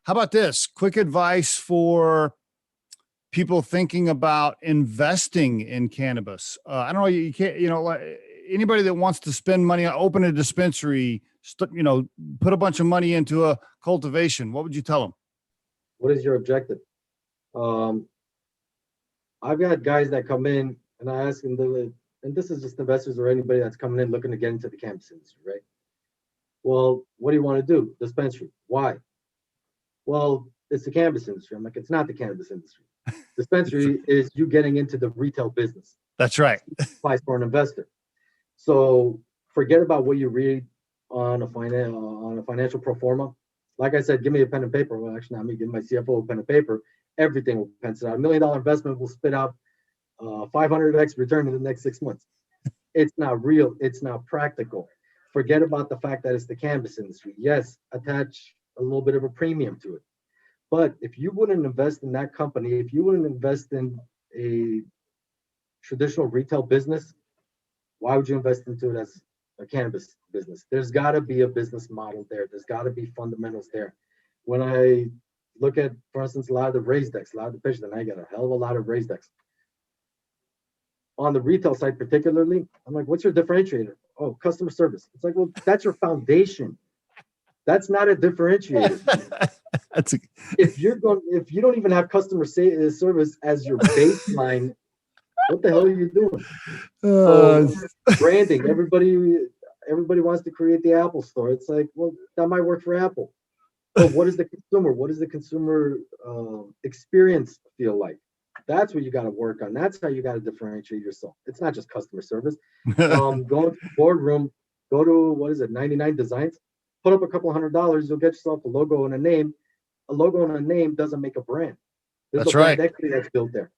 How about this? Quick advice for people thinking about investing in cannabis. I don't know. You can't, like anybody that wants to spend money on open a dispensary, put a bunch of money into a cultivation. What would you tell them? What is your objective? I've got guys that come in and I ask them, and this is just investors or anybody that's coming in looking to get into the cannabis industry, right? Well, what do you want to do? Dispensary. Why? Well, it's the cannabis industry. I'm like, it's not the cannabis industry. Dispensary is you getting into the retail business. That's right. Advice for an investor. So forget about what you read on a financial pro forma. Like I said, give me a pen and paper. Well, actually, not me. Give my CFO a pen and paper. Everything will pencil out. $1 million investment will spit out 500x return in the next 6 months. It's not real. It's not practical. Forget about the fact that it's the cannabis industry. Yes, attach a little bit of a premium to it. But if you wouldn't invest in that company, if you wouldn't invest in a traditional retail business, why would you invest into it as a cannabis business? There's got to be a business model there. There's got to be fundamentals there. When I look at, for instance, a lot of the raised decks, a lot of the pitch, then I get a hell of a lot of raised decks. On the retail side particularly, I'm like, what's your differentiator? Oh, customer service. It's like, well, that's your foundation. That's not a differentiator. If you don't even have customer service as your baseline, what the hell are you doing? So branding, everybody wants to create the Apple store. It's like, well, that might work for Apple. But what is the consumer? What does the consumer experience feel like? That's what you got to work on. That's how you got to differentiate yourself. It's not just customer service. Go into the boardroom, go to 99 Designs, put up a couple $100, you'll get yourself a logo and a name. A logo and a name doesn't make a brand. There's brand equity that's built there.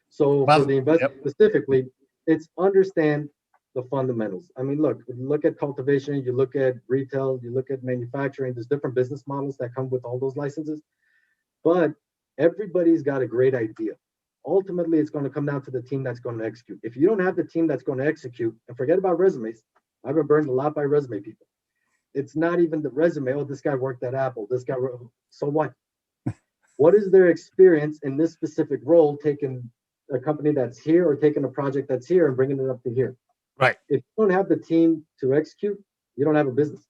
So for the investor specifically, it's understand the fundamentals. I mean, look at cultivation, you look at retail, you look at manufacturing. There's different business models that come with all those licenses, but everybody's got a great idea. Ultimately, it's going to come down to the team that's going to execute. If you don't have the team that's going to execute, and forget about resumes, I've been burned a lot by resume people. It's not even the resume. Oh, this guy worked at Apple. This guy, so what? What is their experience in this specific role, taking a company that's here or taking a project that's here and bringing it up to here? Right. If you don't have the team to execute, you don't have a business.